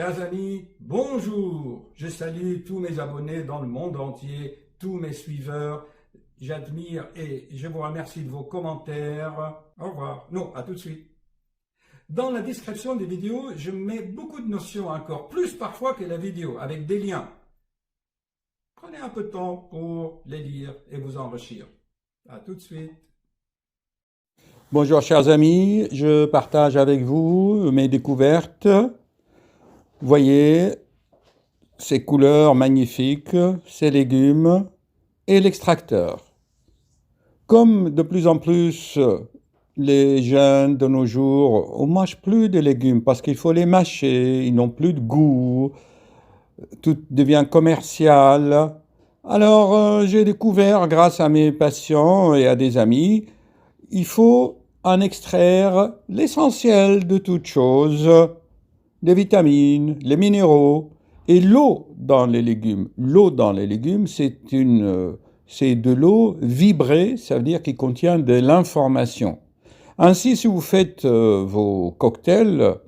Chers amis, bonjour. Je salue tous mes abonnés dans le monde entier, tous mes suiveurs. J'admire et je vous remercie de vos commentaires. Au revoir. Non, à tout de suite. Dans la description des vidéos, je mets beaucoup de notions encore, plus parfois que la vidéo, avec des liens. Prenez un peu de temps pour les lire et vous enrichir. À tout de suite. Bonjour chers amis, je partage avec vous mes découvertes. Voyez ces couleurs magnifiques, ces légumes et l'extracteur. Comme de plus en plus les jeunes de nos jours ne mangent plus de légumes parce qu'il faut les mâcher, ils n'ont plus de goût, tout devient commercial. Alors j'ai découvert grâce à mes patients et à des amis, il faut en extraire l'essentiel de toute chose, les vitamines, les minéraux et l'eau dans les légumes. L'eau dans les légumes, c'est de l'eau vibrée, ça veut dire qu'il contient de l'information. Ainsi, si vous faites vos cocktails,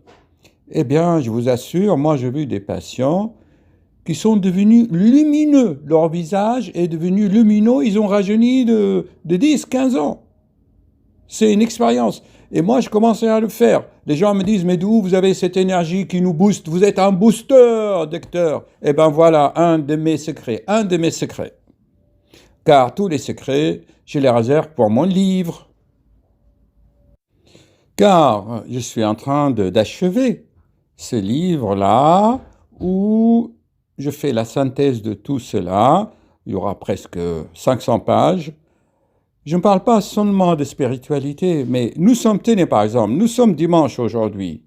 eh bien, je vous assure, moi j'ai vu des patients qui sont devenus lumineux. Leur visage est devenu lumineux, ils ont rajeuni de 10, 15 ans. C'est une expérience. Et moi, je commençais à le faire. Les gens me disent, mais d'où vous avez cette énergie qui nous booste? Vous êtes un booster, docteur. Eh bien voilà, un de mes secrets. Car tous les secrets, je les réserve pour mon livre. Car je suis en train d'achever ce livre-là où je fais la synthèse de tout cela. Il y aura presque 500 pages. Je ne parle pas seulement de spiritualité, mais nous sommes, tenez par exemple, nous sommes dimanche aujourd'hui.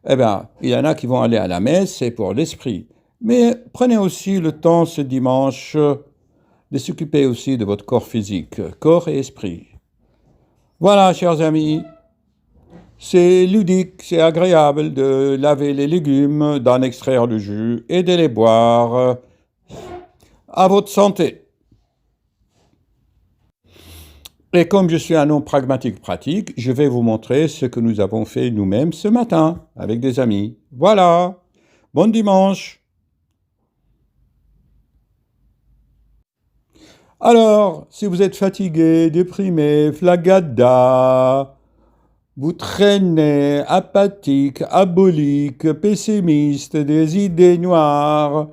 Eh bien, il y en a qui vont aller à la messe, c'est pour l'esprit. Mais prenez aussi le temps ce dimanche de s'occuper aussi de votre corps physique, corps et esprit. Voilà, chers amis, c'est ludique, c'est agréable de laver les légumes, d'en extraire le jus et de les boire. À votre santé. Et comme je suis un homme pragmatique pratique, je vais vous montrer ce que nous avons fait nous-mêmes ce matin avec des amis. Voilà. Bon dimanche. Alors, si vous êtes fatigué, déprimé, flagada, vous traînez, apathique, abolique, pessimiste, des idées noires,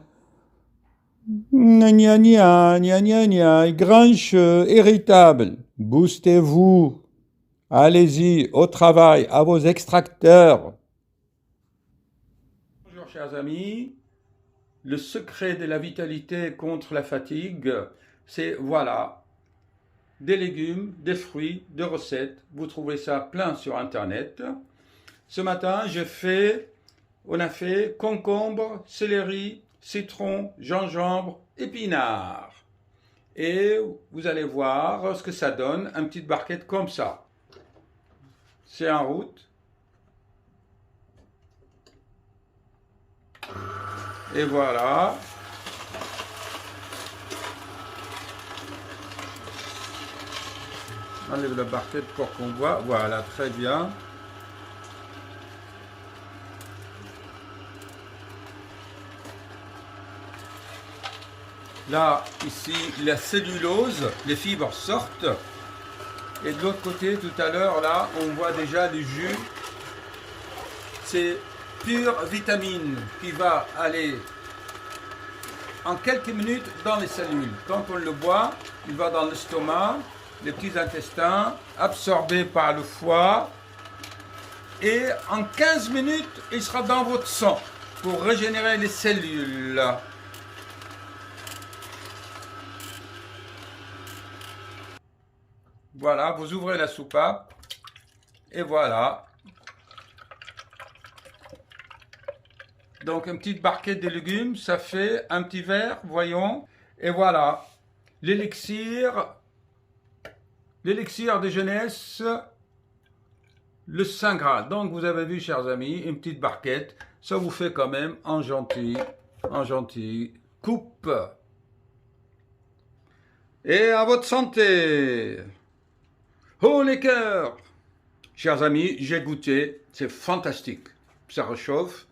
gna gna gna gna gna gna, grincheux, irritable, boostez-vous. Allez-y, au travail, à vos extracteurs. Bonjour chers amis, le secret de la vitalité contre la fatigue, c'est voilà, des légumes, des fruits, des recettes, vous trouvez ça plein sur internet. Ce matin, on a fait concombre, céleri, citron, gingembre, épinards. Et vous allez voir ce que ça donne, une petite barquette comme ça. C'est en route. Et voilà. Enlève la barquette pour qu'on voit. Voilà, très bien. Là, ici, la cellulose, les fibres sortent. Et de l'autre côté, tout à l'heure, là, on voit déjà du jus. C'est pure vitamine qui va aller en quelques minutes dans les cellules. Quand on le boit, il va dans l'estomac, les petits intestins, absorbé par le foie. Et en 15 minutes, il sera dans votre sang pour régénérer les cellules. Voilà, vous ouvrez la soupape et voilà. Donc une petite barquette de légumes, ça fait un petit verre, voyons. Et voilà, l'élixir de jeunesse, le Saint Graal. Donc vous avez vu chers amis, une petite barquette, ça vous fait quand même en gentil coupe. Et à votre santé. Oh les cœurs! Chers amis, j'ai goûté, c'est fantastique. Ça réchauffe.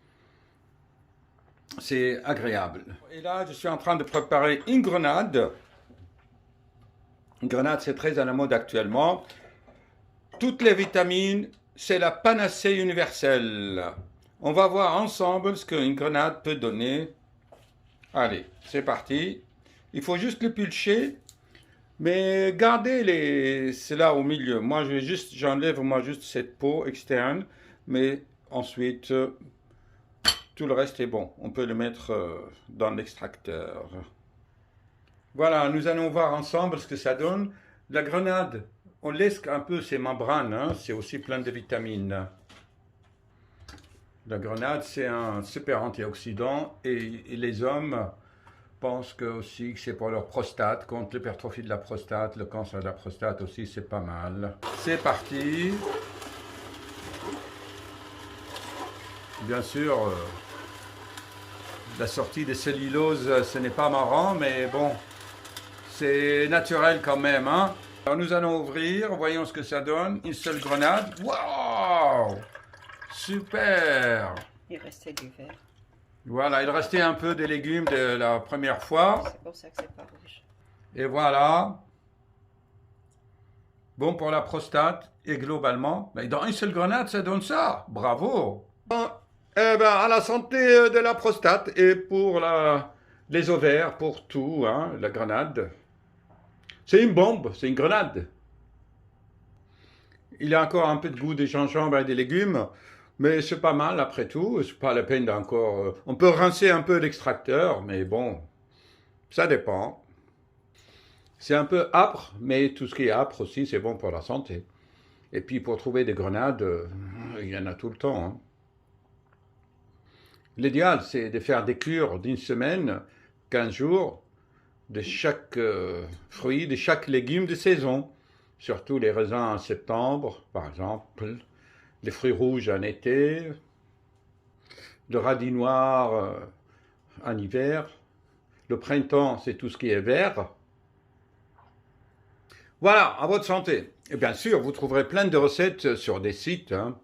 c'est agréable. Et là, je suis en train de préparer une grenade. Une grenade, c'est très à la mode actuellement. Toutes les vitamines, c'est la panacée universelle. On va voir ensemble ce qu'une grenade peut donner. Allez, c'est parti. Il faut juste le pulcher, mais gardez cela au milieu. Moi, j'enlève juste cette peau externe, mais ensuite, tout le reste est bon. On peut le mettre dans l'extracteur. Voilà, nous allons voir ensemble ce que ça donne. La grenade, on laisse un peu ses membranes, hein, c'est aussi plein de vitamines. La grenade, c'est un super antioxydant et les hommes pensent aussi que c'est pour leur prostate, contre l'hypertrophie de la prostate, le cancer de la prostate aussi, c'est pas mal. C'est parti. Bien sûr, la sortie des celluloses, ce n'est pas marrant, mais bon, c'est naturel quand même, hein. Alors nous allons ouvrir, voyons ce que ça donne. Une seule grenade. Waouh! Super! Il restait du verre. Voilà, il restait un peu des légumes de la première fois. C'est pour ça que c'est pas rouge. Et voilà. Bon pour la prostate et globalement. Mais dans une seule grenade, ça donne ça. Bravo! Bon, eh ben, à la santé de la prostate et pour les ovaires, pour tout, hein, la grenade. C'est une bombe, c'est une grenade. Il y a encore un peu de goût des gingembre et des légumes, mais c'est pas mal après tout. C'est pas la peine d'encore. On peut rincer un peu l'extracteur, mais bon, ça dépend. C'est un peu âpre, mais tout ce qui est âpre aussi, c'est bon pour la santé. Et puis pour trouver des grenades, il y en a tout le temps, hein. L'idéal, c'est de faire des cures d'une semaine, 15 jours, de chaque fruit, de chaque légume de saison. Surtout les raisins en septembre, par exemple, les fruits rouges en été, le radis noir en hiver, le printemps, c'est tout ce qui est vert. Voilà, à votre santé. Et bien sûr, vous trouverez plein de recettes sur des sites, hein.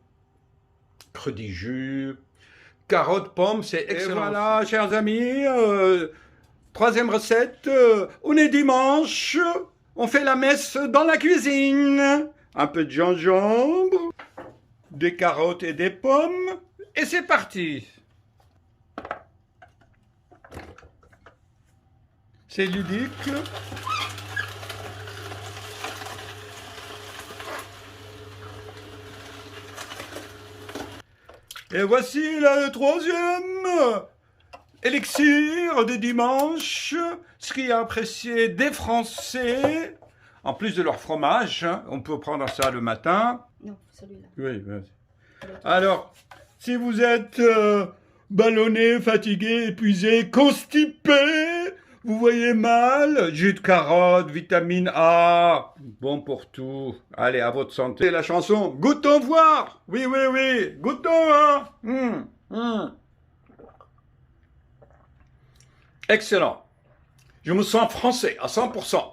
Crudijus, carottes, pommes, c'est excellent. Et voilà, chers amis, troisième recette, on est dimanche, on fait la messe dans la cuisine. Un peu de gingembre, des carottes et des pommes, et c'est parti. C'est ludique. Et voici le troisième élixir de dimanche, ce qui est apprécié des Français. En plus de leur fromage, on peut prendre ça le matin. Non, celui-là. Oui, vas-y. Alors, si vous êtes ballonné, fatigué, épuisé, constipé, vous voyez mal, jus de carotte, vitamine A, bon pour tout. Allez, à votre santé. La chanson, goûtons voir. Oui, oui, oui, goûtons, hein. Excellent. Je me sens français à 100%.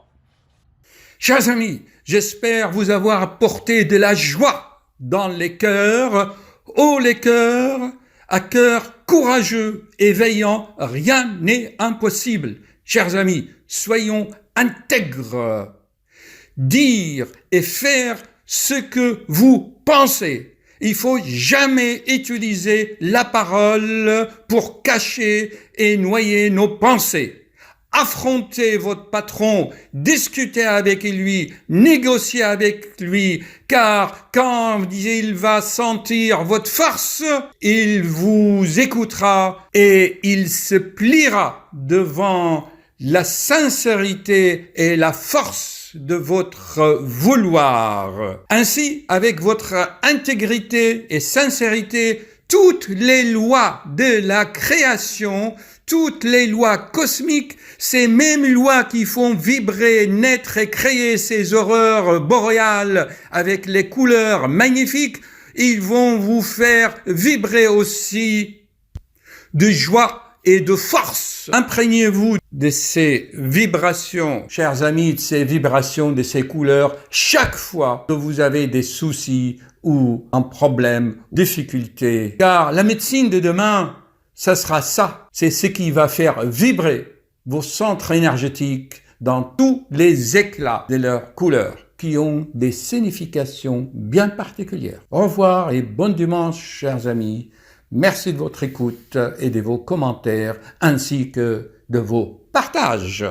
Chers amis, j'espère vous avoir apporté de la joie dans les cœurs, haut les cœurs, à cœur courageux et veillant, rien n'est impossible. Chers amis, soyons intègres. Dire et faire ce que vous pensez. Il faut jamais utiliser la parole pour cacher et noyer nos pensées. Affrontez votre patron, discutez avec lui, négociez avec lui, car quand il va sentir votre force, il vous écoutera et il se pliera devant la sincérité et la force de votre vouloir. Ainsi, avec votre intégrité et sincérité, toutes les lois de la création, toutes les lois cosmiques, ces mêmes lois qui font vibrer, naître et créer ces aurores boréales avec les couleurs magnifiques, ils vont vous faire vibrer aussi de joie et de force. Imprégnez-vous de ces vibrations, chers amis, de ces vibrations, de ces couleurs, chaque fois que vous avez des soucis ou un problème, difficulté. Car la médecine de demain, Ça sera ça. C'est ce qui va faire vibrer vos centres énergétiques dans tous les éclats de leurs couleurs, qui ont des significations bien particulières. Au revoir et bon dimanche, chers amis. Merci de votre écoute et de vos commentaires, ainsi que de vos partages.